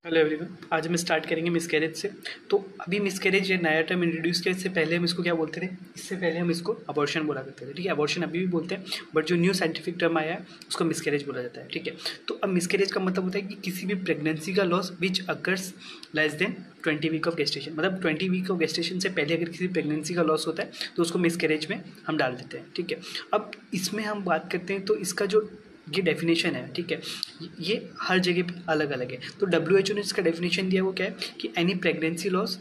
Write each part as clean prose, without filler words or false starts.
Hello everyone. आज हम start करेंगे मिसकैरेज से। तो अभी मिसकैरेज ये नया टर्म इंट्रोड्यूस किया। इससे पहले हम इसको क्या बोलते थे? इससे पहले हम इसको अबॉर्शन बोला करते थे। ठीक है, अबॉर्शन अभी भी बोलते हैं, बट जो न्यू साइंटिफिक टर्म आया है उसको मिसकैरेज बोला जाता है। ठीक है, तो अब मिसकैरेज का मतलब होता है कि किसी भी प्रेगनेंसी का loss which occurs less than 20 week of gestation. मतलब 20 वीक ऑफ गेस्टेशन से पहले अगर किसी प्रेगनेंसी का लॉस होता है तो उसको मिसकैरेज में हम डाल देते हैं। ठीक है, अब इसमें हम बात करते हैं तो इसका जो ये डेफिनेशन है, ठीक है, ये हर जगह पे अलग अलग है। तो WHO ने इसका डेफिनेशन दिया, वो क्या है कि any pregnancy loss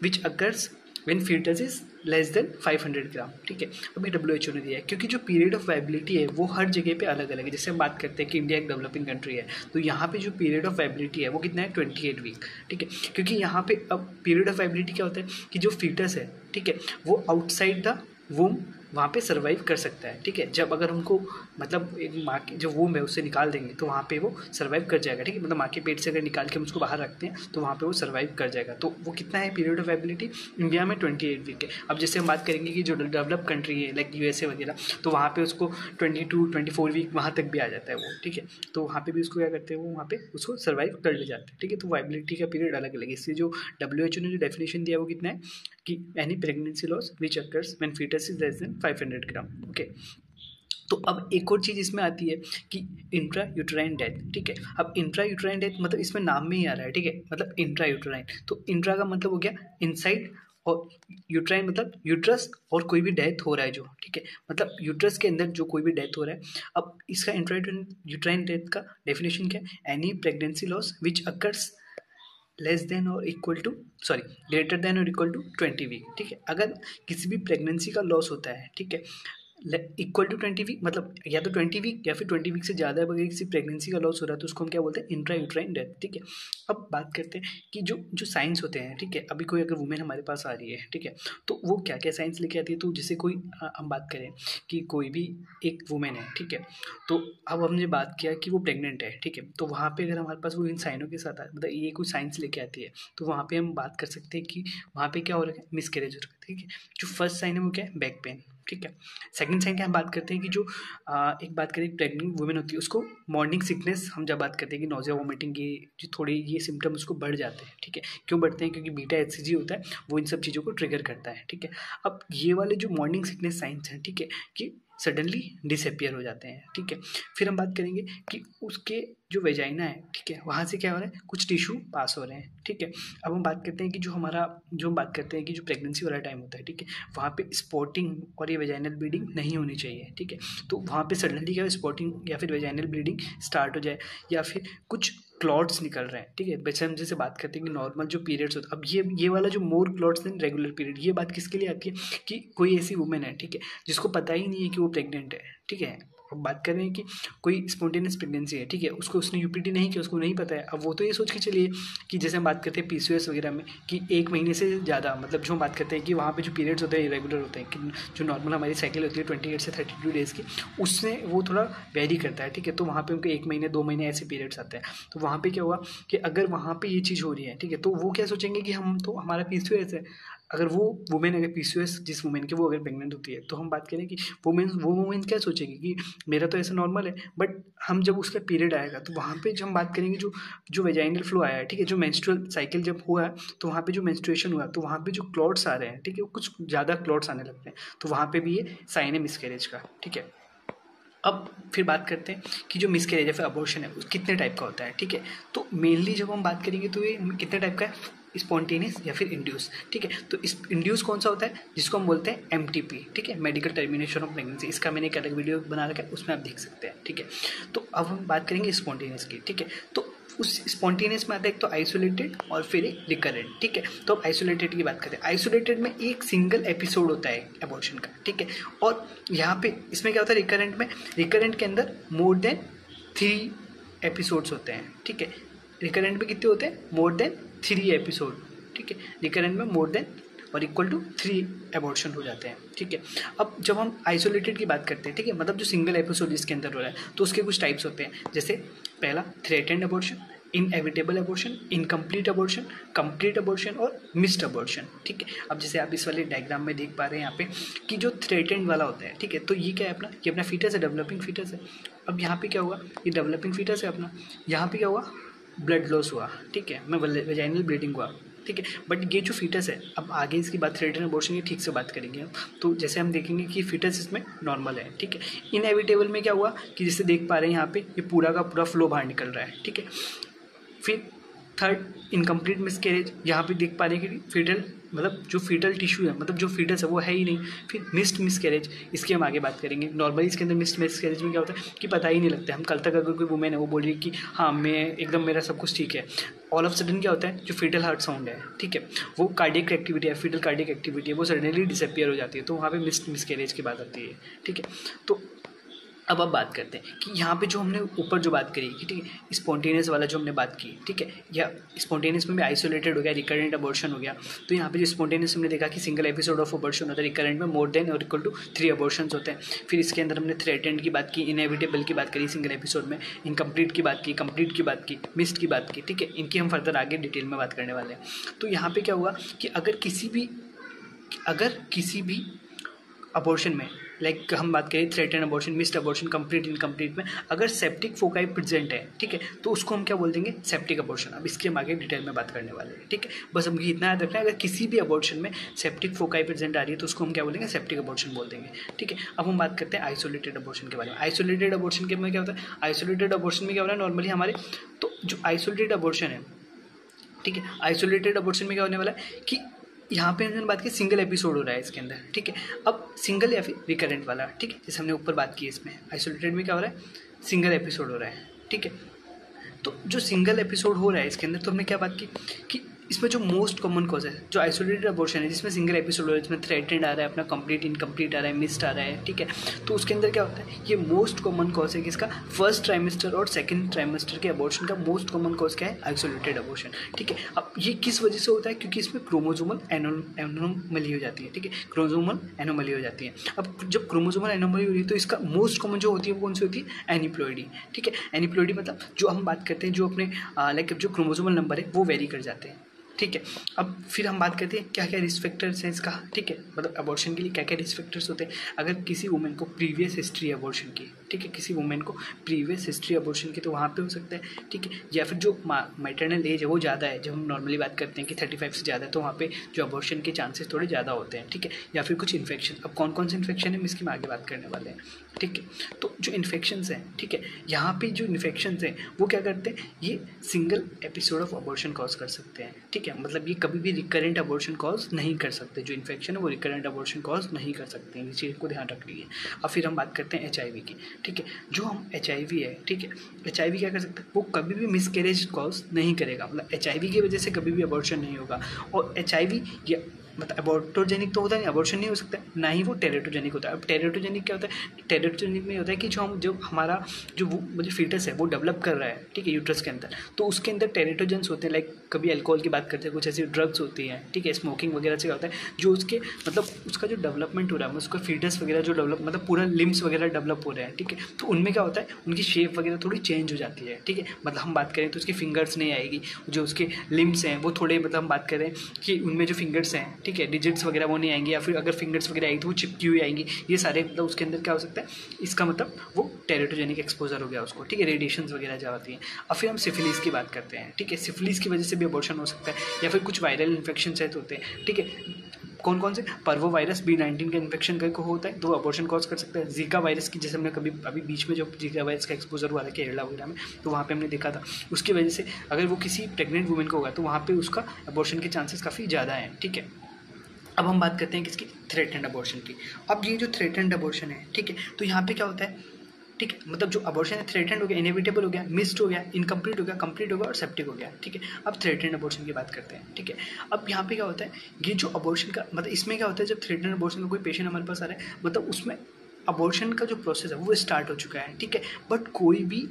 which occurs when foetus is less than 500 gram. ठीक है, अभी WHO ने दिया है क्योंकि जो पीरियड ऑफ वायबिलिटी है वो हर जगह पे अलग अलग है। जैसे हम बात करते हैं कि इंडिया एक डेवलपिंग कंट्री है, तो यहाँ पे जो पीरियड ऑफ वायबिलिटी है वो कितना है? 28 वीक। ठीक है, क्योंकि यहाँ पे अब पीरियड ऑफ वायबिलिटी क्या होता है कि जो फीटस है, ठीक है, वो आउटसाइड द वूम वहाँ पे सर्वाइव कर सकता है। ठीक है, जब अगर उनको मतलब एक माँ की जो वूम है उससे निकाल देंगे तो वहाँ पे वो सर्वाइव कर जाएगा। ठीक है, मतलब माँ के पेट से अगर निकाल के हम उसको बाहर रखते हैं तो वहाँ पे वो सर्वाइव कर जाएगा। तो वो कितना है पीरियड ऑफ एबिलिटी? इंडिया में 28 वीक है। अब जैसे हम बात करेंगे कि जो डेवलप कंट्री है लाइक USA वगैरह, तो वहाँ पे उसको 22-24 वीक वहाँ तक भी आ जाता है वो। ठीक है, तो वहाँ पे भी उसको क्या करते हैं, वो वहाँ पे उसको सर्वाइव कर ले जाते हैं। ठीक है, तो वाइबिलिटी का पीरियड अलग अलग है। इसलिए जो WHO ने जो डेफिनेशन दिया वो कितना है कि any pregnancy loss which occurs when foetus is less than 500 gram. Okay, तो अब एक और चीज़ इसमें आती है कि इंट्रा यूट्राइन डेथ। ठीक है, अब इंट्रा यूट्राइन डेथ मतलब इसमें नाम में ही आ रहा है। ठीक है, मतलब इंट्रा यूट्राइन, तो इंट्रा का मतलब हो गया इनसाइड, और यूट्राइन मतलब यूट्रस और कोई भी डेथ हो रहा है जो। ठीक है, मतलब यूट्रस के अंदर जो कोई भी डेथ हो रहा है। अब इसका इंट्रा यूट्राइन डेथ का डेफिनेशन क्या है? Any pregnancy loss which occurs less than और equal to, sorry, greater than और इक्वल टू 20 वीक। ठीक है, अगर किसी भी प्रेगनेंसी का लॉस होता है, ठीक है, इक्वल टू 20 वीक, मतलब या तो 20 वीक या फिर 20 वीक से ज़्यादा अगर किसी प्रेगनेंसी का लॉस हो रहा है तो उसको हम क्या बोलते हैं? Intra uterine death. ठीक है, अब बात करते हैं कि जो जो साइंस होते हैं, ठीक है, अभी कोई अगर वुमेन हमारे पास आ रही है, ठीक है, तो वो क्या क्या साइंस लेके आती है। तो जैसे कोई हम बात करें कि कोई भी एक वुमेन है, ठीक है, तो अब हमने बात किया कि वो प्रेग्नेंट है, ठीक है, तो वहाँ पे अगर हमारे पास वो इन साइनों के साथ मतलब ये कोई साइंस लेके आती है तो वहाँ पे हम बात कर सकते हैं कि वहाँ पे क्या हो रहा है? मिसकैरेज हो रहा है। ठीक है, जो फर्स्ट साइन है वो क्या है? Back pain. ठीक है, सेकंड साइन क्या हम बात करते हैं कि जो एक बात करें प्रेग्नेंट वुमेन होती है उसको मॉर्निंग सिकनेस, हम जब बात करते हैं कि नोजिया वोमिटिंग की जो थोड़ी ये सिम्टम उसको बढ़ जाते हैं। ठीक है, क्यों बढ़ते हैं? क्योंकि बीटा HCG होता है, वो इन सब चीज़ों को ट्रिगर करता है। ठीक है, अब ये वाले जो मॉर्निंग सिकनेस साइंस हैं, ठीक है, कि सडनली डिसअपियर हो जाते हैं। ठीक है, फिर हम बात करेंगे कि उसके जो वेजाइना है, ठीक है, वहाँ से क्या हो रहा है? कुछ टिश्यू पास हो रहे हैं। ठीक है, अब हम बात करते हैं कि जो हम बात करते हैं कि जो प्रेगनेंसी वाला टाइम होता है, ठीक है, वहाँ पे स्पॉटिंग और ये वेजाइनल ब्लीडिंग नहीं होनी चाहिए। ठीक है, तो वहाँ पे सडनली क्या स्पॉटिंग या फिर वेजाइनल ब्लीडिंग स्टार्ट हो जाए, या फिर कुछ क्लॉट्स निकल रहे हैं। ठीक है, वैसे हम जैसे बात करते हैं कि नॉर्मल जो पीरियड्स होता है, अब ये वाला जो मोर क्लॉट्स देन रेगुलर पीरियड, ये बात किसके लिए आती है कि कोई ऐसी वुमेन है, ठीक है, जिसको पता ही नहीं है कि वो प्रेग्नेंट है। ठीक है, अब बात कर रहे हैं कि कोई स्पॉन्टेनियस प्रेगनेंसी है, ठीक है, उसको उसने यूपीटी नहीं किया, उसको नहीं पता है। अब वो तो ये सोच के चलिए कि जैसे हम बात करते हैं PCOS वगैरह में कि 1 महीने से ज़्यादा, मतलब जो हम बात करते हैं कि वहाँ पे जो पीरियड्स होते हैं इरेगुलर होते हैं, कि जो नॉर्मल हमारी साइकिल होती है 28 से 32 डेज़ की, उससे वो थोड़ा वेरी करता है। ठीक है, तो वहाँ पे उनको 1 महीने 2 महीने ऐसे पीरियड्स आते हैं। तो वहाँ पे क्या हुआ कि अगर वहाँ पे ये चीज़ हो रही है, ठीक है, तो वो क्या सोचेंगे कि हम तो हमारा PCOS है। अगर वो वुमेन अगर PCOS जिस वुमेन की वो अगर प्रेग्नेंट होती है, तो हम बात करें कि वो वुमेन क्या सोचेगी कि मेरा तो ऐसा नॉर्मल है। बट हम जब उसका पीरियड आएगा तो वहाँ पे जब हम बात करेंगे जो जो वेजाइनल फ्लो आया है, ठीक है, जो मेंस्ट्रुअल साइकिल जब हुआ है तो वहाँ पे जो मेंस्ट्रुएशन हुआ तो वहाँ पे जो क्लॉट्स आ रहे हैं, ठीक है, वो कुछ ज़्यादा क्लॉट्स आने लगते हैं। तो वहाँ पे भी ये साइन है मिसकैरेज का। ठीक है, अब फिर बात करते हैं कि जो मिसकैरेज या फिर अबॉर्शन है वो कितने टाइप का होता है। ठीक है, तो मेनली जब हम बात करेंगे तो ये कितने टाइप का है? स्पॉन्टेनियस या फिर इंड्यूस। ठीक है, तो इस इंड्यूस कौन सा होता है? जिसको हम बोलते हैं MTP। ठीक है, मेडिकल टर्मिनेशन ऑफ प्रेगनेंसी। इसका मैंने एक अलग वीडियो बना रखा है, उसमें आप देख सकते हैं। ठीक है, तो अब हम बात करेंगे स्पॉन्टेनियस की। ठीक है, तो उस स्पॉन्टेनियस में आता है एक तो आइसोलेटेड और फिर एक रिकरेंट। ठीक है, तो अब आइसोलेटेड की बात करते हैं। आइसोलेटेड में एक सिंगल एपिसोड होता है अबॉर्शन का। ठीक है, और यहाँ पे इसमें क्या होता है रिकरेंट में? रिकरेंट के अंदर मोर देन 3 एपिसोड्स होते हैं। ठीक है, रिकरेंट में कितने होते हैं? More than 3 episode. ठीक है, रिकरेंट में मोर देन और इक्वल टू 3 एबॉर्शन हो जाते हैं। ठीक है, अब जब हम आइसोलेटेड की बात करते हैं, ठीक है, मतलब जो सिंगल एपिसोड जिसके अंदर हो रहा है, तो उसके कुछ टाइप्स होते हैं। जैसे पहला threatened abortion, inevitable abortion, incomplete abortion, complete abortion और मिस्ड अबॉर्शन। ठीक है, अब जैसे आप इस वाले डायग्राम में देख पा रहे हैं यहाँ पे कि जो थ्रेटेंड वाला होता है, ठीक है, तो ये क्या है अपना? ये अपना फीटस है, डेवलपिंग फीटस है। अब यहाँ पे क्या हुआ? ये डेवलपिंग फीटस है अपना। यहाँ पे क्या हुआ? ब्लड लॉस हुआ, ठीक है, मैं वेजाइनल ब्लीडिंग हुआ, ठीक है, बट ये जो फीटस है, अब आगे इसकी बात थ्रेटन अबॉर्शन की ठीक से बात करेंगे हम। तो जैसे हम देखेंगे कि फीटस इसमें नॉर्मल है, ठीक है। इनएविटेबल में क्या हुआ कि जैसे देख पा रहे हैं यहाँ पे ये पूरा का पूरा फ्लो बाहर निकल रहा है, ठीक है। फिर थर्ड इनकम्प्लीट मिसकैरेज, यहाँ पे देख पा रहे हैं कि फीटल मतलब जो फीटल टिश्यू है, मतलब जो फीटस है वो है ही नहीं। फिर मिस्ड मिसकैरेज, इसकी हम आगे बात करेंगे। नॉर्मली इसके अंदर मिस्ड मिसकैरेज में क्या होता है कि पता ही नहीं लगता है। हम कल तक अगर कोई वुमेन है वो बोल रही है कि हाँ मैं एकदम मेरा सब कुछ ठीक है, ऑल ऑफ सडन क्या होता है जो फीटल हार्ट साउंड है, ठीक है, वो कार्डियक एक्टिविटी है, फीटल कार्डियक एक्टिविटी है, वो सडनली डिसअपियर हो जाती है, तो वहाँ पे मिस्ड मिसकैरेज की बात आती है, ठीक है। तो अब बात करते हैं कि यहाँ पे जो हमने ऊपर जो बात करी कि ठीक है स्पॉन्टेनियस वाला जो हमने बात की, ठीक है, या स्पॉन्टेनियस में भी आइसोलेटेड हो गया, रिकरेंट अबॉर्शन हो गया। तो यहाँ पे जो स्पॉन्टेनियस हमने देखा कि सिंगल एपिसोड ऑफ अबॉर्शन होता है, रिकरेंट में मोर देन और इक्वल टू 3 अबॉर्शंस होते हैं। फिर इसके अंदर हमने थ्रेटेंड की बात की, इनएविटेबल की बात करी सिंगल एपिसोड में, इनकम्प्लीट की बात की, कंप्लीट की बात की, मिस्ड की बात की, ठीक है। इनकी हम फर्दर आगे डिटेल में बात करने वाले हैं। तो यहाँ पे क्या हुआ कि अगर किसी भी अबॉर्शन में लाइक हम बात करें threaten abortion, missed abortion, complete incomplete में अगर सेप्टिक फोकाई प्रेजेंट है, ठीक है, तो उसको हम क्या बोल देंगे सेप्टिक अबॉर्शन। अब इसके हम आगे डिटेल में बात करने वाले हैं, ठीक है। बस हमको इतना याद रखना है अगर किसी भी अबॉर्शन में सेप्टिक फोकाई प्रेजेंट आ रही है तो उसको हम क्या बोलेंगे सेप्टिक अबॉर्शन बोल देंगे, ठीक है। अब हम बात करते हैं आइसोलेटेड अबॉर्शन के बारे में। आइसोलेटेड अबॉर्शन के में क्या होता है, आइसोलेटेड अबॉर्शन में क्या हो रहा है नॉर्मली हमारे, तो जो आइसोलेटेड अबॉर्शन है, ठीक है, आइसोलेटेड अबॉर्शन में क्या होने वाला है कि यहाँ पे हमने बात की सिंगल एपिसोड हो रहा है इसके अंदर, ठीक है। अब सिंगल या फिर रिकरेंट वाला, ठीक है, जैसे हमने ऊपर बात की इसमें आइसोलेटेड में क्या हो रहा है सिंगल एपिसोड हो रहा है, ठीक है। तो जो सिंगल एपिसोड हो रहा है इसके अंदर तो हमने क्या बात की कि इसमें जो मोस्ट कॉमन कॉज है जो आइसोलेटेड अबॉर्शन है जिसमें सिंगल एपिसोड हो रहा है, जिसमें थ्रेटेंड आ रहा है, अपना कंप्लीट इनकम्प्लीट आ रहा है, मिस्ड आ रहा है, ठीक है। तो उसके अंदर क्या होता है ये मोस्ट कॉमन कॉज है किसका, फर्स्ट ट्राइमेस्टर और सेकंड ट्राइमेस्टर के अबॉर्शन का मोस्ट कॉमन कॉज क्या है आइसोलेटेड अबॉर्शन, ठीक है। अब ये किस वजह से होता है क्योंकि इसमें क्रोमोसोमल एनोमली हो जाती है, ठीक है, क्रोमोसोमल एनोमली हो जाती है। अब जब क्रोमोसोमल एनोमली हो रही है तो इसका मोस्ट कॉमन जो होती है वो कौन सी होती है एनिप्लॉइडी, ठीक है। एनिप्लॉइडी मतलब जो हम बात करते हैं जो अपने लाइक जो क्रोमोसोमल नंबर है वो वेरी कर जाते हैं, ठीक है। अब फिर हम बात करते हैं क्या क्या रिस्क फैक्टर्स हैं इसका, ठीक है, मतलब अबॉर्शन के लिए क्या क्या रिस्क फैक्टर्स होते हैं। अगर किसी वुमेन को प्रीवियस हिस्ट्री अबॉर्शन की, ठीक है, किसी वुमेन को प्रीवियस हिस्ट्री अबॉर्शन की तो वहाँ पे हो सकता है, ठीक है। या फिर जो मैटरनल एज है वो ज़्यादा है, जब हम नॉर्मली बात करते हैं कि 35 से ज़्यादा है तो वहाँ पे जो अबॉर्शन के चांसेस थोड़े ज़्यादा होते हैं, ठीक है। या फिर कुछ इन्फेक्शन, अब कौन कौन से इन्फेक्शन है इसकी हम आगे बात करने वाले हैं, ठीक है। तो जो इन्फेक्शंस हैं, ठीक है, यहाँ पे जो इन्फेक्शंस हैं वो क्या करते हैं ये single episode of abortion cause कर सकते हैं, ठीक है। मतलब ये कभी भी रिकरेंट अबॉर्शन कॉज नहीं कर सकते, जो इन्फेक्शन है वो रिकरेंट अबॉर्शन कॉज नहीं कर सकते हैं, इस चीज़ को ध्यान रख लीजिए। अब फिर हम बात करते हैं HIV की, ठीक है। जो हम HIV है, ठीक है, HIV क्या कर सकते हैं वो कभी भी मिसकैरेज कॉज नहीं करेगा, मतलब HIV की वजह से कभी भी अबॉर्शन नहीं होगा। और HIV या मतलब अबॉर्टोजेनिक तो होता नहीं, अबॉर्शन नहीं हो सकता, ना ही वो टेरेटोजेनिक होता है। अब टेरेटोजेनिक क्या होता है, टेरेटोजेनिक में होता है कि जो हमारा जो फीटस है वो डेवलप कर रहा है, ठीक है, यूट्रस के अंदर, तो उसके अंदर टेरेटोजेंस होते हैं, लाइक कभी अल्कोहल की बात करते हैं, कुछ ऐसी ड्रग्स होती हैं, ठीक है, स्मोकिंग वगैरह से क्या होता है जो उसके मतलब उसका जो डेवलपमेंट हो रहा है, उसका फीटस वगैरह जो डेवलप मतलब पूरा लिम्स वगैरह डेवलप हो रहे हैं, ठीक है, तो उनमें क्या होता है उनकी शेप वगैरह थोड़ी चेंज हो जाती है, ठीक है। मतलब हम बात करें तो उसकी फिंगर्स नहीं आएगी, जो उसके लिम्स हैं वो थोड़े मतलब हम बात करें कि उनमें जो फिंगर्स हैं, ठीक है, डिजिट्स वगैरह वो नहीं आएंगे, या फिर अगर फिंगर्स वगैरह आएगी तो वो चिपकी हुई आएंगी, ये सारे मतलब उसके अंदर क्या हो सकता है, इसका मतलब वो टेरेटोजेनिक एक्सपोजर हो गया उसको, ठीक है, रेडिएशन वगैरह जाती हैं। अब फिर हम सिफिलिस की बात करते हैं, ठीक है, सिफिलिस की वजह से भी अबॉर्शन हो सकता है, या फिर कुछ वायरल इन्फेक्शन से होते हैं, ठीक है। कौन कौन से, पर्वो वायरस B19 का इन्फेक्शन को होता है तो वो अबॉर्शन कॉज कर सकता है। जीका वायरस की जैसे हमने कभी अभी बीच में जो जीका वायरस का एक्सपोजर हुआ था केरला वगैरह में, तो वहाँ पे हमने देखा था उसकी वजह से अगर वो किसी प्रेग्नेंट वुमेन को होगा तो वहाँ पे उसका अबॉर्शन के चांसेस काफ़ी ज़्यादा हैं, ठीक है। अब हम बात करते हैं किसकी, थ्रेटेंड अबॉर्शन की। अब ये जो थ्रेटेंड अबॉर्शन है, ठीक है, तो यहाँ पे क्या होता है, ठीक है, मतलब जो अबॉर्शन है थ्रेटेंड हो गया, इनएविटेबल हो गया, मिस्ड हो गया, इनकम्प्लीट हो गया, कंप्लीट हो गया और सेप्टिक हो गया, ठीक है। अब थ्रेटेंड अबॉर्शन की बात करते हैं, ठीक है। अब यहाँ पे क्या होता है ये जो अबॉर्शन का मतलब इसमें क्या होता है जब थ्रेटेंड अबॉर्शन का कोई पेशेंट हमारे पास आ रहा है मतलब उसमें अबॉर्शन का जो प्रोसेस है वो स्टार्ट हो चुका है, ठीक है, बट कोई भी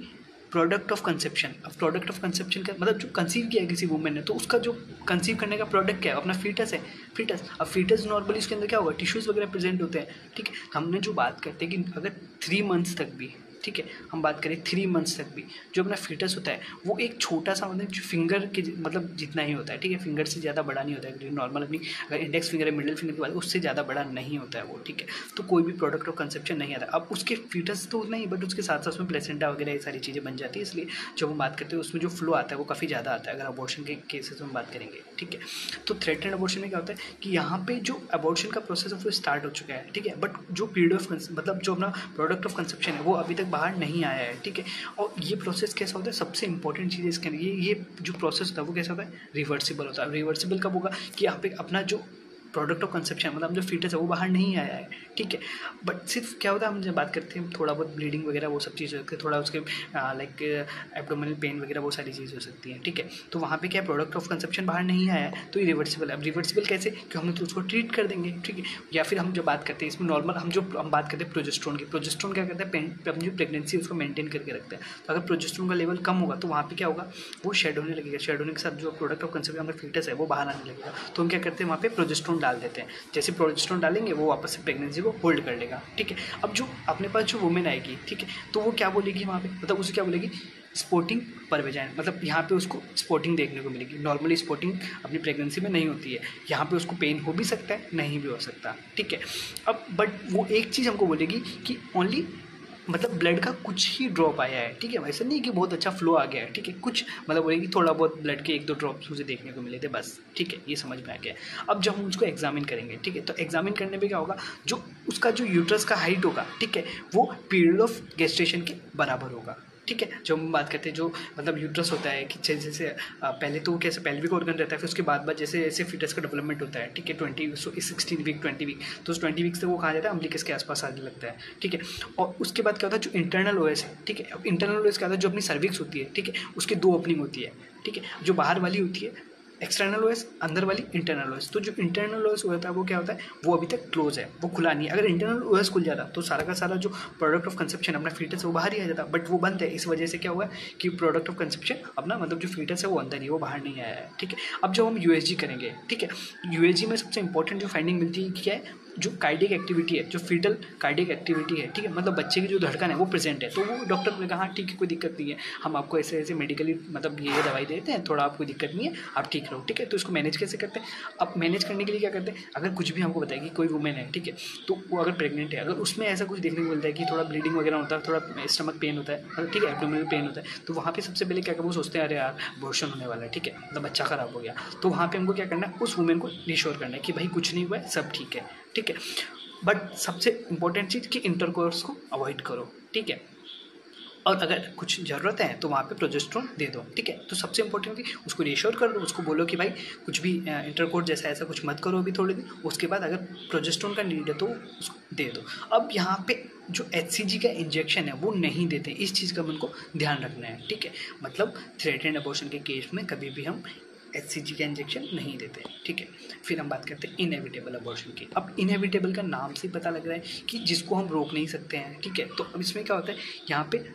प्रोडक्ट ऑफ कंसेप्शन, अब प्रोडक्ट ऑफ कंसेप्शन का मतलब जो कंसीव किया है किसी वुमेन ने तो उसका जो कंसीव करने का प्रोडक्ट क्या है, अपना फीटस है, फीटस। अब फीटस नॉर्मली उसके अंदर क्या होगा टिश्यूज़ वगैरह प्रेजेंट होते हैं, ठीक है। हमने जो बात करते हैं कि अगर 3 मंथ्स तक भी ठीक है, हम बात करें 3 मंथ्स तक भी जो अपना फीटस होता है वो एक छोटा सा मतलब जो फिंगर के मतलब जितना ही होता है, ठीक है, फिंगर से ज़्यादा बड़ा नहीं होता है, नॉर्मल अपनी अगर इंडेक्स फिंगर है, मिडिल फिंगर की बात, उससे ज़्यादा बड़ा नहीं होता है वो, ठीक है। तो कोई भी प्रोडक्ट ऑफ कंसेप्शन नहीं आता। अब उसके फीटस तो नहीं, बट उसके साथ साथ उसमें प्लेसेंटा वगैरह ये सारी चीज़ें बन जाती है, इसलिए जब हम बात करते हैं उसमें जो फ्लो आता है वो काफ़ी ज़्यादा आता है अगर अबॉर्शन के केसेस में बात करेंगे, ठीक है। तो थ्रेटन्ड अबॉर्शन में क्या होता है कि यहाँ पे जो अबॉर्शन का प्रोसेस है वो स्टार्ट हो चुका है, ठीक है, बट जो पीरियड ऑफ मतलब जो अपना प्रोडक्ट ऑफ कंसेप्शन है वो अभी तक बाहर नहीं आया है, ठीक है। और ये प्रोसेस कैसा होता है, सबसे इंपॉर्टेंट चीज़ इसके अंदर ये जो प्रोसेस होता है वो कैसा होता है, रिवर्सिबल होता है। रिवर्सिबल कब होगा कि यहाँ पे अपना जो प्रोडक्ट ऑफ कंसेप्शन मतलब जो फीटस है वो बाहर नहीं आया है, ठीक है। बट सिर्फ क्या होता है, हम जब बात करते हैं थोड़ा बहुत ब्लीडिंग वगैरह वो सब चीज़ हो सकती है, थोड़ा उसके लाइक एब्डोमिनल पेन वगैरह वो सारी चीज़ हो सकती हैं, ठीक है। तो वहाँ पे क्या प्रोडक्ट ऑफ कंसेप्शन बाहर नहीं आया है तो ये रिवर्सिबल है। अब रिवर्सिबल कैसे कि हम तो उसको ट्रीट कर देंगे, ठीक है। या फिर हम जब बात करते हैं इसमें नॉर्मल हम बात करते हैं प्रोजेस्टेरोन की, प्रोजेस्टेरोन क्या करता है, अपनी जो प्रेगनेंसी उसको मेंटेन करके रखता है। तो अगर प्रोजेस्टेरोन का लेवल कम होगा तो वहाँ पे क्या होगा, वो शेड होने लगेगा, शेड होने के साथ जो प्रोडक्ट ऑफ कंसेप्शन हमारा फीटस है वो बाहर आने लगेगा। तो हम क्या करते हैं वहाँ पे प्रोजेस्टेरोन डाल देते हैं, जैसे प्रोजेस्टेरोन डालेंगे वो वापस से प्रेगनेंसी को होल्ड कर लेगा, ठीक है। अब जो अपने पास जो वुमेन आएगी, ठीक है, तो वो क्या बोलेगी वहाँ पे, मतलब उसे क्या बोलेगी, स्पोर्टिंग पर वेजाइन, मतलब यहाँ पे उसको स्पोर्टिंग देखने को मिलेगी। नॉर्मली स्पोर्टिंग अपनी प्रेगनेंसी में नहीं होती है, यहाँ पे उसको पेन हो भी सकता है नहीं भी हो सकता, ठीक है। अब बट वो एक चीज़ हमको बोलेगी कि ओनली मतलब ब्लड का कुछ ही ड्रॉप आया है, ठीक है, वैसे नहीं कि बहुत अच्छा फ्लो आ गया है, ठीक है, कुछ मतलब बोलेगी थोड़ा बहुत ब्लड के 1-2 ड्रॉप्स मुझे देखने को मिले थे बस, ठीक है, ये समझ में आ गया। अब जब हम उसको एग्जामिन करेंगे, ठीक है, तो एग्जामिन करने पे क्या होगा, जो उसका जो यूट्रस का हाइट होगा, ठीक है, वो पीरियड ऑफ गेस्टेशन के बराबर होगा, ठीक है। जब हम बात करते हैं जो मतलब यूट्रस होता है कि जैसे पहले तो कैसे पेल्विक ऑर्गन रहता है, फिर उसके बाद जैसे जैसे फीटस का डेवलपमेंट होता है, ठीक है, 16 वीक 20 वीक, तो उस 20 वीक से वो कहा जाता है अम्बिलिकस के आसपास आने लगता है, ठीक है। और उसके बाद क्या होता है जो इंटरनल ओएस है, ठीक है, अब इंटरनल ओएस क्या होता है, जो अपनी सर्विक्स होती है, ठीक है, उसकी 2 ओपनिंग होती है, ठीक है, जो बाहर वाली होती है एक्सटर्नल ओएस, अंदर वाली इंटरनल ओएस। तो जो इंटरनल ओएस होता है वो क्या होता है, वो अभी तक क्लोज है, वो खुला नहीं है। अगर इंटरनल ओएस खुल जाता तो सारा का सारा जो प्रोडक्ट ऑफ कंसेप्शन अपना फीटस है वो बाहर ही आ जाता, बट वो बंद है। इस वजह से क्या हुआ कि प्रोडक्ट ऑफ कंसेप्शन अपना मतलब जो फीटस है वो अंदर ही है, वो बाहर नहीं आया है, ठीक है। अब जब हम यूएसजी करेंगे, ठीक है, यूएसजी में सबसे इंपॉर्टेंट जो फाइंडिंग मिलती है क्या है, जो कार्डियक एक्टिविटी है, जो फीटल कार्डियक एक्टिविटी है, ठीक है, मतलब बच्चे की जो धड़कन है वो प्रेजेंट है, तो वो डॉक्टर ने कहा हाँ ठीक है कोई दिक्कत नहीं है, हम आपको ऐसे ऐसे मेडिकली मतलब ये दवाई देते हैं, थोड़ा आपको दिक्कत नहीं है, आप ठीक रहो, ठीक है। तो इसको मैनेज कैसे करते हैं, अब मैनेज करने के लिए क्या करते हैं, अगर कुछ भी हमको बताएगी कोई वुमेन है, ठीक है, तो वो अगर प्रेग्नेंट है, अगर उसमें ऐसा कुछ देखने को मिलता है कि थोड़ा ब्लीडिंग वगैरह होता है, थोड़ा स्टमक पेन होता है, ठीक है, एब्डोमिनल पेन होता है, तो वहाँ पे सबसे पहले क्या वो सोचते हैं अरे यार अबॉर्शन होने वाला है, ठीक है, मतलब बच्चा खराब हो गया। तो वहाँ पे हमको क्या करना है, उस वुमेन को रिश्योर करना है कि भाई कुछ नहीं हुआ है, सब ठीक है, ठीक है। बट सबसे इंपॉर्टेंट चीज़ कि इंटरकोर्स को अवॉइड करो, ठीक है, और अगर कुछ ज़रूरत है तो वहाँ पे प्रोजेस्टेरोन दे दो, ठीक है। तो सबसे इंपॉर्टेंट कि उसको रिश्योर कर दो, उसको बोलो कि भाई कुछ भी इंटरकोर्स जैसा ऐसा कुछ मत करो अभी थोड़े दिन, उसके बाद अगर प्रोजेस्टेरोन का नीड है तो उसको दे दो। अब यहाँ पे जो HCG का इंजेक्शन है वो नहीं देते, इस चीज़ का उनको ध्यान रखना है, ठीक है। मतलब थ्रेटेंड अबॉर्शन के केस में कभी भी हम HCG का इंजेक्शन नहीं देते, ठीक है। फिर हम बात करते हैं इनएविटेबल अबॉर्शन की। अब इनएविटेबल का नाम से पता लग रहा है कि जिसको हम रोक नहीं सकते हैं, ठीक है। तो अब इसमें क्या होता है, यहाँ पे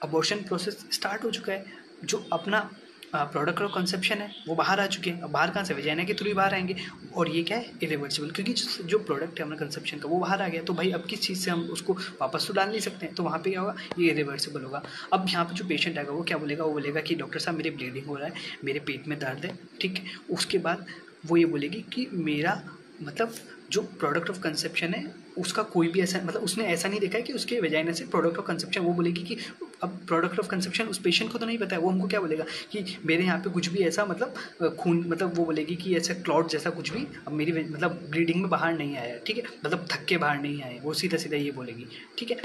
अबॉर्शन प्रोसेस स्टार्ट हो चुका है, जो अपना प्रोडक्ट ऑफ कंसेप्शन है वो बाहर आ चुके हैं। अब बाहर कहाँ से, वेजाइना के थ्रू ही बाहर आएंगे, और ये क्या है इरिवर्सिबल, क्योंकि जो प्रोडक्ट है अपना कंसेप्शन का वो बाहर आ गया, तो भाई अब किस चीज़ से हम उसको वापस तो डाल नहीं सकते हैं, तो वहाँ पे क्या होगा, ये इरिवर्सिबल होगा। अब यहाँ पे जो पेशेंट आएगा वो क्या बोलेगा, वो बोलेगा कि डॉक्टर साहब मेरे ब्लीडिंग हो रहा है, मेरे पेट में दर्द है, ठीक है। उसके बाद वो ये बोलेगी कि मेरा मतलब जो प्रोडक्ट ऑफ कंसेप्शन है उसका कोई भी ऐसा मतलब उसने ऐसा नहीं देखा है कि उसके वेजाइना से प्रोडक्ट ऑफ कंसेप्शन, वो बोलेगी कि अब प्रोडक्ट ऑफ कंसेप्शन उस पेशेंट को तो नहीं पता है, वो हमको क्या बोलेगा कि मेरे यहाँ पे कुछ भी ऐसा मतलब खून मतलब वो बोलेगी कि ऐसा क्लॉट जैसा कुछ भी अब मेरी मतलब ब्लीडिंग में बाहर नहीं आया है, ठीक है, मतलब धक्के बाहर नहीं आए, वो सीधा सीधा ये बोलेगी, ठीक है।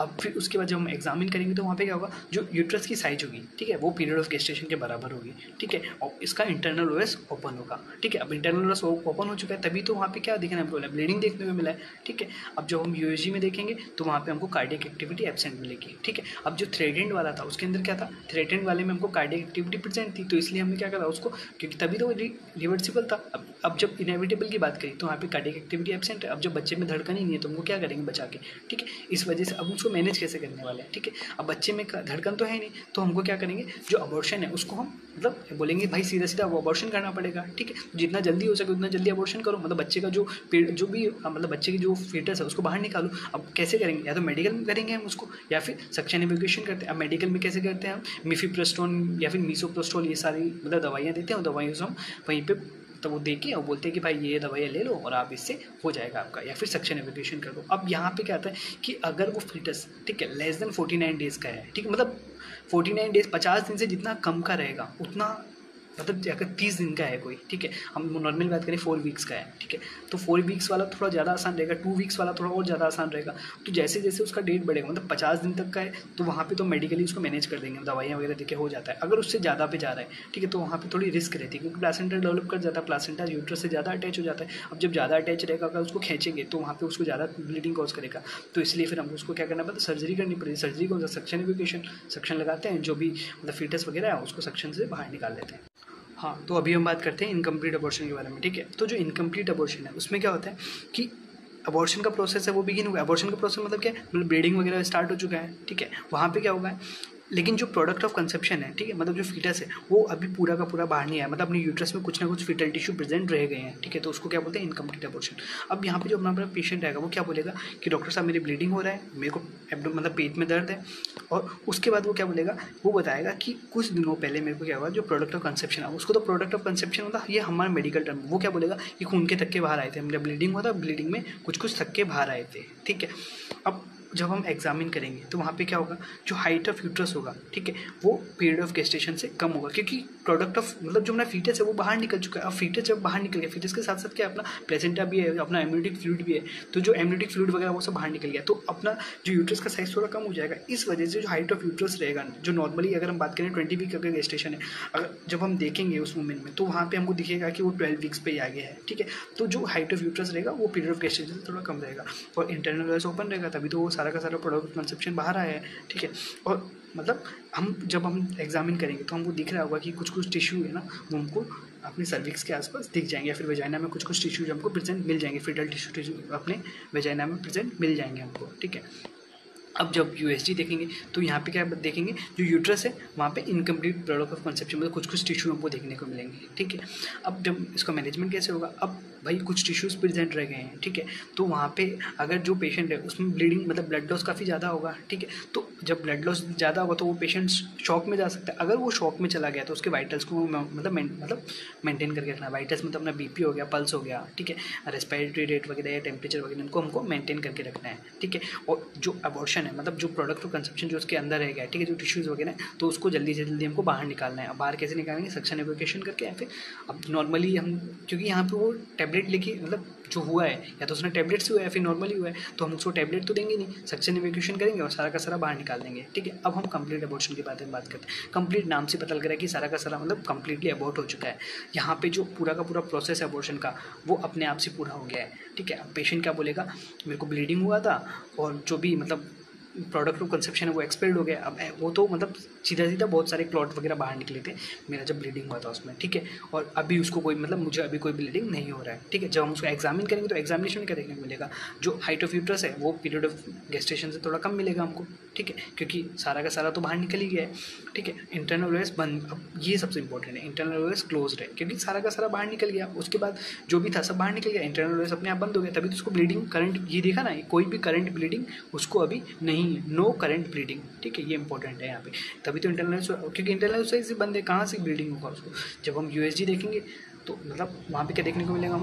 अब फिर उसके बाद जब हम एग्जामिन करेंगे तो वहाँ पे क्या होगा, जो यूट्रस की साइज होगी, ठीक है, वो पीरियड ऑफ गेस्टेशन के बराबर होगी, ठीक है, और इसका इंटरनल ओएस ओपन होगा, ठीक है। अब इंटरनल ओएस ओपन हो चुका है, तभी तो वहाँ पे क्या देखना हमको मिला, ब्लीडिंग देखने को मिला है, ठीक है। अब जब हम यूएसजी में देखेंगे तो वहाँ पे हमको कार्डियक एक्टिविटी एब्सेंट मिलेगी, ठीक है। अब जो थ्रेटेंड वाला था उसके अंदर क्या था, थ्रेटेंड वाले में हमको कार्डियक एक्टिविटी प्रेजेंट थी, तो इसलिए हमने क्या करा उसको, क्योंकि तभी तो रिवर्सिबल था। अब जब इनएविटेबल की बात करी तो वहाँ पे कार्डियक एक्टिविटी एब्सेंट है। अब जब बच्चे में धड़कन ही नहीं है तो हमको क्या करेंगे बचा के, ठीक है। इस वजह से अब उसको मैनेज कैसे करने वाले हैं, ठीक है। अब बच्चे में धड़कन तो है नहीं, तो हमको क्या करेंगे, जो अबॉर्शन है उसको हम मतलब बोलेंगे भाई सीधा सीधा वो अबॉर्शन करना पड़ेगा, ठीक है। जितना जल्दी हो सके उतना जल्दी अबॉर्शन करो, मतलब बच्चे का जो जो भी मतलब बच्चे की जो फीटस है उसको बाहर निकालो। अब कैसे करेंगे, या तो मेडिकल में करेंगे हम उसको, या फिर सक्शन एवोल्यूशन करते हैं। अब मेडिकल में कैसे करते हैं हम, मिफिप्रोस्टोन या फिर मीसोप्रोस्टोल ये सारी मतलब दवाइयाँ देते हैं, और दवाइयों से हम वहीं पे तो वो देके और बोलते हैं कि भाई ये दवाइयाँ ले लो और आप इससे हो जाएगा आपका, या फिर सक्शन एवोल्यूशन कर लो। अब यहाँ पे क्या आता है कि अगर वो फीटस ठीक है लेस देन 49 डेज़ का है, ठीक है, मतलब 49 डेज़ 50 दिन से जितना कम का रहेगा उतना, मतलब अगर 30 दिन का है कोई, ठीक है, हम नॉर्मल बात करें 4 वीक्स का है, ठीक है, तो 4 वीक्स वाला थोड़ा ज़्यादा आसान रहेगा, 2 वीक्स वाला थोड़ा और ज़्यादा आसान रहेगा। तो जैसे जैसे उसका डेट बढ़ेगा, मतलब 50 दिन तक का है तो वहाँ पे तो मेडिकली उसको मैनेज कर देंगे, दवाइयाँ वगैरह देके हो जाता है। अगर उससे ज़्यादा पे जा रहा है, ठीक है, तो वहाँ पे थोड़ी रिस्क रहती है, क्योंकि प्लासेंटा डेवलप कर जाता है, प्लासेंटा यूट्रस से ज़्यादा अटैच हो जाता है। अब जब ज़्यादा अटैच रहेगा, अगर उसको खींचेंगे तो वहाँ पे उसको ज़्यादा ब्लीडिंग कॉज करेगा, तो इसलिए फिर हमको उसको क्या करना पड़ता है, सर्जरी करनी पड़ेगी। सर्जरी कौन सा, सक्शन एवोल्यूशन, सक्शन लगाते हैं, जो भी मतलब फीटस वगैरह है उसको सक्शन से बाहर निकाल लेते हैं। हाँ, तो अभी हम बात करते हैं इनकम्प्लीट अबॉर्शन के बारे में, ठीक है। तो जो इनकम्प्लीट अबॉर्शन है उसमें क्या होता है कि अबॉर्शन का प्रोसेस है वो बिगिन हुआ है। अबॉर्शन का प्रोसेस मतलब क्या है, मतलब ब्लीडिंग वगैरह स्टार्ट हो चुका है, ठीक है, वहाँ पे क्या होगा है, लेकिन जो प्रोडक्ट ऑफ कंसेप्शन है, ठीक है, मतलब जो फीटस है वो अभी पूरा का पूरा बाहर नहीं आया, मतलब अपनी यूट्रस में कुछ ना कुछ फीटल टिश्यू प्रेजेंट रह गए हैं, ठीक है, तो उसको क्या बोलते हैं, इनकम्प्लीट अबॉर्शन। अब यहाँ पे जो अपना पेशेंट आएगा वो क्या बोलेगा कि डॉक्टर साहब मेरी ब्लीडिंग हो रहा है, मेरे को मतलब पेट में दर्द है, और उसके बाद वो क्या बोलेगा, वो बताएगा कि कुछ दिनों पहले मेरे को क्या हुआ, जो प्रोडक्ट ऑफ कंसेप्शन है उसको तो प्रोडक्ट ऑफ कंसेप्शन होता है, ये हमारा मेडिकल टर्म, वो क्या बोलेगा कि खून के थक्के बाहर आए थे, मेरा ब्लीडिंग हुआ था, ब्लीडिंग में कुछ थक्के बाहर आए थे, ठीक है। अब जब हम एग्जामिन करेंगे तो वहाँ पे क्या होगा, जो हाइट ऑफ यूट्रस होगा, ठीक है, वो पीरियड ऑफ गेस्टेशन से कम होगा, क्योंकि प्रोडक्ट ऑफ मतलब जो हमारा फीटस है वो बाहर निकल चुका है। अब फीटस जब बाहर निकल गया, फीटस के साथ साथ क्या अपना प्लेसेंटा भी है, अपना एम्नियोटिक फ्लूइड भी है, तो जो एम्नियोटिक फ्लूइड वगैरह वो सब बाहर निकल गया, तो अपना जो यूट्रस का साइज थोड़ा कम हो जाएगा। इस वजह से जो हाइट ऑफ यूट्रस रहेगा, जो नॉर्मली अगर हम बात करें 20 वीक अगर गेस्टेशन है, अगर जब हम देखेंगे उस वुमेन में तो वहाँ पे हमको दिखेगा कि वो 12 वीक्स पे ही आ गया है, ठीक है। तो जो हाइट ऑफ यूट्रस रहेगा वो पीरियड ऑफ गेस्टेशन से थोड़ा कम रहेगा, और इंटरनल वेल्स ओपन रहेगा, तभी तो वो सारा का सारा प्रोडक्ट कंसेप्शन बाहर आया है, ठीक है। और मतलब जब हम एग्जामिन करेंगे तो हमको दिख रहा होगा कि कुछ टिश्यू है ना, वो हमको अपने सर्विक्स के आसपास दिख जाएंगे, या फिर वेजाइना में कुछ टिश्यूज हमको प्रेजेंट मिल जाएंगे, फीटल टिश्यू अपने वेजाइना में प्रेजेंट मिल जाएंगे हमको, ठीक है। अब जब यूएसजी देखेंगे तो यहाँ पे क्या देखेंगे, जो यूट्रस है वहाँ पे इनकम्प्लीट प्रोडक्ट ऑफ कंसेप्शन, मतलब कुछ टिश्यू हमको देखने को मिलेंगे, ठीक है। अब जब इसका मैनेजमेंट कैसे होगा, अब भाई कुछ टिश्यूज प्रेजेंट रह गए हैं, ठीक है, तो वहाँ पे अगर जो पेशेंट है उसमें ब्लीडिंग मतलब ब्लड लॉस काफ़ी ज़्यादा होगा, ठीक है, तो जब ब्लड लॉस ज़्यादा होगा तो वो पेशेंट शॉक में जा सकता है। अगर वो शॉक में चला गया तो उसके वाइटल्स को मतलब मेंटेन करके रखना है। वाइटल्स मतलब अपना बीपी हो गया, पल्स हो गया, ठीक है, रेस्पिरेटरी रेट वगैरह या टेम्परेचर वगैरह इनको हमको मेंटेन करके रखना है, ठीक है। और जो अबॉर्शन है मतलब जो प्रोडक्ट ऑफ कंसेप्शन जो उसके अंदर रह गया, ठीक है, जो टिश्यूज़ वगैरह तो उसको जल्दी से जल्दी हमको बाहर निकालना है। अब बाहर कैसे निकालेंगे, सक्शन एवोल्यूशन करके, या फिर अब नॉर्मली हम क्योंकि यहाँ पे वो टैबलेट लेके मतलब जो हुआ है या तो उसने टैबलेट से हुआ है या फिर नॉर्मली हुआ है, तो हम उसको टैबलेट तो देंगे नहीं, सक्शन एवोल्यूशन करेंगे और सारा का सारा बाहर निकाल देंगे, ठीक है। अब हम कंप्लीट अबॉर्शन के बारे में बात करते हैं। कंप्लीट नाम से पता लग रहा है कि सारा का सारा मतलब कंप्लीटली अबॉर्ट हो चुका है। यहाँ पे जो पूरा का पूरा प्रोसेस है अबॉर्शन का वो अपने आप से पूरा हो गया है, ठीक है। अब पेशेंट क्या बोलेगा, मेरे को ब्लीडिंग हुआ था और जो भी मतलब प्रोडक्ट ऑफ कंसेप्शन है वो एक्सपेल्ड हो गया। अब वो तो मतलब सीधा सीधा बहुत सारे क्लॉट वगैरह बाहर निकले थे मेरा जब ब्लीडिंग हुआ था उसमें, ठीक है, और अभी उसको कोई मतलब मुझे अभी कोई ब्लीडिंग नहीं हो रहा है, ठीक है। जब हम उसको एग्जामिन करेंगे तो एग्जामिनेशन में क्या देखने को मिलेगा, जो हाइट ऑफ यूट्रस है वो पीरियड ऑफ गेस्टेशन से थोड़ा कम मिलेगा हमको, ठीक है, क्योंकि सारा का सारा तो बाहर निकल ही गया है, ठीक है। इंटरनल वेस बंद, अब ये सबसे इंपॉर्टेंट है, इंटरनल वेस क्लोज है क्योंकि सारा का सारा बाहर निकल गया, उसके बाद जो भी था सब बाहर निकल गया, इंटरनल वेस अपने आप बंद हो गया, तभी तो उसको ब्लीडिंग करंट ये देखा ना, कोई भी करंट ब्लीडिंग उसको अभी नहीं है, नो करंट ब्लीडिंग, ठीक है, ये इंपॉर्टेंट है यहाँ पे, तभी तो इंटरनल क्योंकि इंटरनल से बंद है, कहाँ से ब्लीडिंग होगा उसको। जब हम यूएसजी देखेंगे तो मतलब वहाँ पे क्या देखने को मिलेगा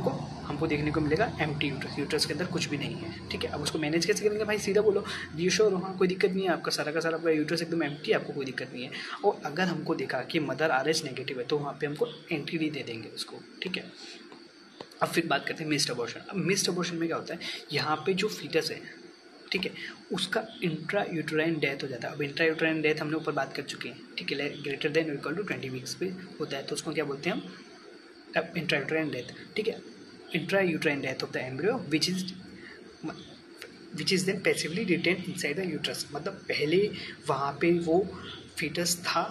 हमको देखने को मिलेगा एम्प्टी यूट्रस, यूट्रस के अंदर कुछ भी नहीं है, ठीक है। अब उसको मैनेज कैसे करेंगे भाई, सीधा बोलो रिश्योर हो, हाँ कोई दिक्कत नहीं है, आपका सारा का सारा यूट्रस एकदम एम्प्टी है, आपको कोई दिक्कत नहीं है। और अगर हमको देखा कि मदर RH नेगेटिव है तो वहाँ पे हमको एंटी दे देंगे उसको, ठीक है। अब फिर बात करते हैं मिस्ड अबॉर्शन। अब मिस्ड अबॉर्शन में क्या होता है, यहाँ पे जो फीटस है, ठीक है, उसका इंट्रा यूट्राइन डेथ हो जाता है। अब इंट्रा यूट्राइन डेथ हमने ऊपर बात कर चुके हैं, ठीक है, greater than equal to 20 weeks पे होता है, तो उसको क्या बोलते हैं हम, इंट्रा यूट्राइन डेथ, ठीक है। Intra uterine death of the embryo which is then passively retain inside the uterus, मतलब पहले वहाँ पे वो फीटस था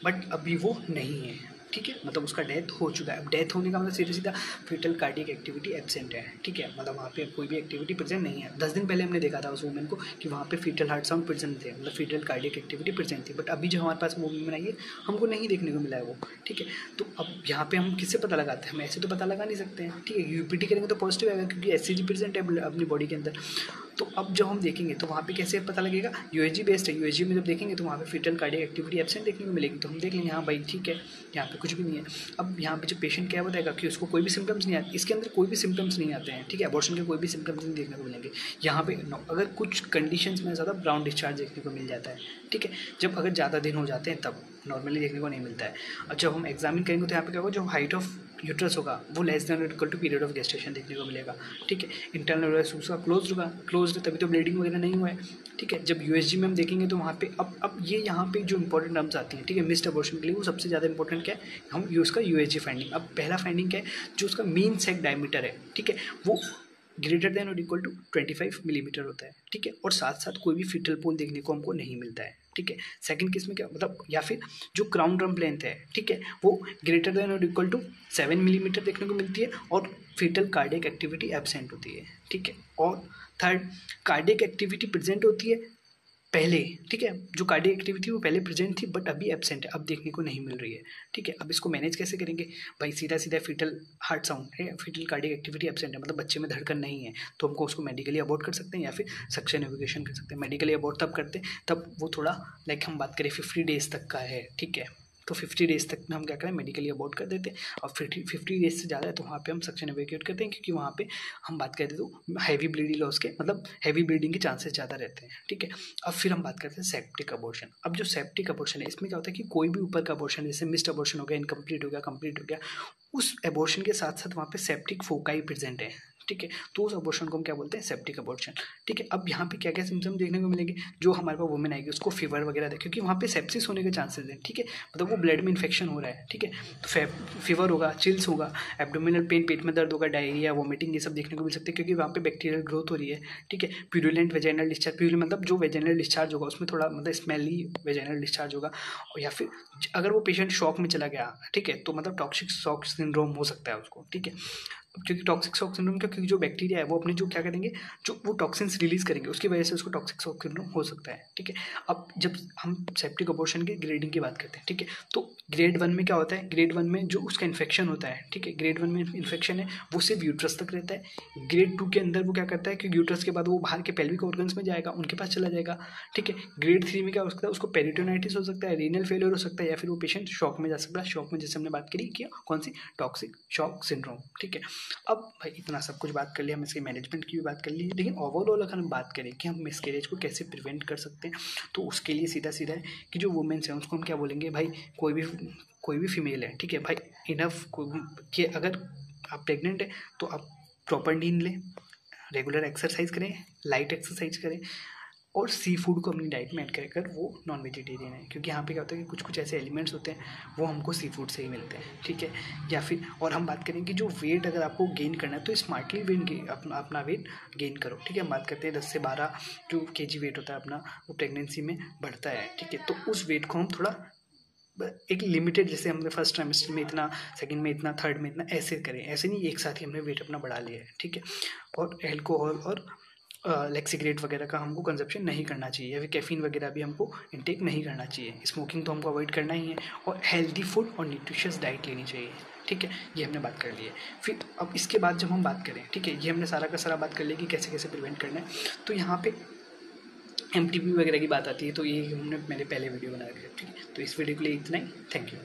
बट अभी वो नहीं है, ठीक है, मतलब उसका डेथ हो चुका है। अब डेथ होने का मतलब सीधा सीधा फीटल कार्डियक एक्टिविटी एब्सेंट है, ठीक है, मतलब वहाँ पे कोई भी एक्टिविटी प्रेजेंट नहीं है। 10 दिन पहले हमने देखा था उस वुमेन को कि वहाँ पे फीटल हार्ट साउंड प्रेजेंट थे, मतलब फीटल कार्डियक एक्टिविटी प्रेजेंट थी, बट अभी जो हमारे पास वो वुमेन आई है हमको नहीं देखने को मिला है वो, ठीक है। तो अब यहाँ पे हम किससे पता लगाते हैं, हम ऐसे तो पता लगा नहीं सकते हैं, ठीक है। यूपीटी करेंगे तो पॉजिटिव आएगा क्योंकि एससीजी प्रेजेंट है अपनी बॉडी के अंदर। तो अब जब हम देखेंगे तो वहाँ पे कैसे पता लगेगा, यूएसजी बेस्ड है। यूएसजी में जब देखेंगे तो वहाँ पे फीटल कार्डियक एक्टिविटी एब्सेंट देखने को मिलेगी, तो हम देख लेंगे हाँ भाई ठीक है, यहाँ पे कुछ भी नहीं है। अब यहाँ पे जो पेशेंट क्या बताएगा कि उसको कोई भी सिम्टम्स नहीं आते, इसके अंदर कोई भी सिम्टम्स नहीं आते हैं, ठीक है, अबॉर्शन के कोई भी सिम्टम्स नहीं देखने को मिलेंगे यहाँ पे। अगर कुछ कंडीशंस में ज़्यादा ब्राउन डिस्चार्ज देखने को मिल जाता है, ठीक है, जब अगर ज़्यादा दिन हो जाते हैं तब नॉर्मली देखने को नहीं मिलता है। और जब हम एग्जामिन करेंगे तो यहाँ पे क्या होगा, जो हाइट ऑफ यूट्रस होगा वो less than equal to period of gestation देखने को मिलेगा, ठीक है। इंटरनल उसका क्लोज होगा, क्लोज तभी तो ब्लीडिंग वगैरह नहीं हुआ है, ठीक है। जब यूएसजी में हम देखेंगे तो वहाँ पे अब ये यहाँ पे जो इंपॉर्टेंट टर्म्स आती हैं, ठीक है, मिस्ड अबॉर्शन के लिए वो सबसे ज़्यादा इंपॉर्टेंट क्या है, हम यूज़ का यूएसजी फाइंडिंग। अब पहला फाइंडिंग क्या है, जो उसका मीन सेक डायमीटर है, ठीक है, वो ग्रेटर देन और इक्वल टू 25 मिलीमीटर होता है, ठीक है, और साथ साथ कोई भी फिटल पोल देखने को हमको नहीं मिलता है, ठीक है। सेकंड केस में क्या मतलब, या फिर जो क्राउन ड्रम लेंथ है, ठीक है, वो ग्रेटर देन और इक्वल टू 7 मिलीमीटर देखने को मिलती है और फीटल कार्डियक एक्टिविटी एब्सेंट होती है, ठीक है। और थर्ड, कार्डियक एक्टिविटी प्रेजेंट होती है पहले, ठीक है, जो कार्डियक एक्टिविटी वो पहले प्रेजेंट थी बट अभी एब्सेंट है, अब देखने को नहीं मिल रही है, ठीक है। अब इसको मैनेज कैसे करेंगे भाई, सीधा सीधा फीटल हार्ट साउंड है, फीटल कार्डियक एक्टिविटी एब्सेंट है, मतलब बच्चे में धड़कन नहीं है, तो हमको उसको मेडिकली अबॉर्ट कर सकते हैं या फिर सक्शन एवोकेशन कर सकते हैं। मेडिकली अबॉर्ट तब करते हैं तब वो थोड़ा लाइक हम बात करें 50 डेज तक का है, ठीक है, तो 50 डेज तक में हम क्या करें, मेडिकली अबॉर्ट कर देते हैं। और 50 डेज से ज़्यादा है तो वहाँ पे हम सक्शन एवैक्यूएट करते हैं, क्योंकि वहाँ पे हम बात करते तो हैवी ब्लीडिंग लॉस के मतलब हैवी ब्लीडिंग के चांसेस ज़्यादा रहते हैं, ठीक है। अब फिर हम बात करते हैं सेप्टिक अबॉर्शन। अब जो सेप्टिक अबॉर्शन है इसमें क्या होता है कि कोई भी ऊपर का अबॉर्शन, जैसे मिस्ड अबॉर्शन हो गया, इनकम्प्लीट हो गया, कंप्लीट हो गया, उस अबॉर्शन के साथ साथ वहाँ पे सेप्टिक फोकाई प्रेजेंट है, ठीक है, तो उस अबॉर्शन को हम क्या बोलते हैं, सेप्टिक अबॉर्शन, ठीक है। अब यहाँ पे क्या क्या सिम्टम देखने को मिलेंगे, जो हमारे पास वुमेन आएगी उसको फीवर वगैरह है, क्योंकि वहाँ पे सेप्सिस होने के चांसेस हैं, ठीक है, मतलब वो ब्लड में इन्फेक्शन हो रहा है, ठीक है, तो फीवर होगा, चिल्स होगा, एब्डोमिनल पेन, पेट में दर्द होगा, डायरिया, वोमिटिंग, ये सब देखने को मिल सकते हैं, क्योंकि वहाँ पे बैक्टीरियल ग्रोथ हो रही है, ठीक है। प्यूरुलेंट वेजाइनल डिस्चार्ज, प्यूरुलेंट मतलब जो वेजाइनल डिस्चार्ज होगा उसमें थोड़ा मतलब स्मेली वेजाइनल डिस्चार्ज होगा, या फिर अगर वो पेशेंट शॉक में चला गया, ठीक है, तो मतलब टॉक्सिक शॉक सिंड्रोम हो सकता है उसको, ठीक है। क्योंकि टॉक्सिक शॉक सिंड्रोम क्योंकि जो बैक्टीरिया है वो अपने जो क्या करेंगे, जो वो टॉक्सिन्स रिलीज करेंगे, उसकी वजह से उसको टॉक्सिक शॉक सिंड्रोम हो सकता है, ठीक है। अब जब हम सेप्टिक अबॉर्शन की ग्रेडिंग की बात करते हैं, ठीक है, तो ग्रेड 1 में क्या होता है, ग्रेड 1 में जो उसका इन्फेक्शन होता है, ठीक है, ग्रेड 1 में इन्फेक्शन है वो सिर्फ यूट्रस तक रहता है। ग्रेड 2 के अंदर वो क्या करता है कि यूट्रस के बाद वो बाहर के पेल्विक ऑर्गन्स में जाएगा, उनके पास चला जाएगा, ठीक है। ग्रेड 3 में क्या हो सकता है, उसको पेरिटोनाइटिस हो सकता है, रीनल फेलियर हो सकता है, या फिर वो पेशेंट शॉक में जा सकता है। शॉक में जैसे हमने बात करी कि कौन सी, टॉक्सिक शॉक सिंड्रोम, ठीक है। अब भाई इतना सब कुछ बात कर लिया, हम इसके मैनेजमेंट की भी बात कर ली, लेकिन ओवरऑल अगर हम बात करें कि हम मिसकैरेज को कैसे प्रिवेंट कर सकते हैं, तो उसके लिए सीधा सीधा है कि जो वुमेन्स हैं उसको हम क्या बोलेंगे भाई, कोई भी फीमेल है, ठीक है भाई, इनफ कि अगर आप प्रेग्नेंट है तो आप प्रॉपर नींद लें, रेगुलर एक्सरसाइज करें, लाइट एक्सरसाइज करें, और सी फूड को अपनी डाइट में ऐड कर वो नॉन वेजिटेरियन है, क्योंकि यहाँ पे क्या होता है कि कुछ कुछ ऐसे एलिमेंट्स होते हैं वो हमको सी फूड से ही मिलते हैं, ठीक है। या फिर और हम बात करें कि जो वेट अगर आपको गेन करना है तो स्मार्टली वेट अपना वेट गेन करो, ठीक है। हम बात करते हैं 10 से 12 जो kg वेट होता है अपना, वो प्रेगनेंसी में बढ़ता है, ठीक है। तो उस वेट को हम थोड़ा एक लिमिटेड, जैसे हमने फर्स्ट ट्राइमेस्टर में इतना, सेकंड में इतना, थर्ड में इतना, ऐसे करें, ऐसे नहीं एक साथ ही हमने वेट अपना बढ़ा लिया है, ठीक है। और एल्कोहल और लाइक सिगरेट वगैरह का हमको कंजप्शन नहीं करना चाहिए, या फिर कैफीन वगैरह भी हमको इंटेक नहीं करना चाहिए। स्मोकिंग तो हमको अवॉइड करना ही है, और हेल्दी फूड और न्यूट्रिशियस डाइट लेनी चाहिए, ठीक है। ये हमने बात कर ली है। फिर अब इसके बाद जब हम बात करें, ठीक है, ये हमने सारा का सारा बात कर लिया कि कैसे कैसे प्रिवेंट करना है, तो यहाँ पे MTP वगैरह की बात आती है, तो ये हमने मेरे पहले वीडियो बना रखे, ठीक है। तो इस वीडियो के लिए इतना ही, थैंक यू।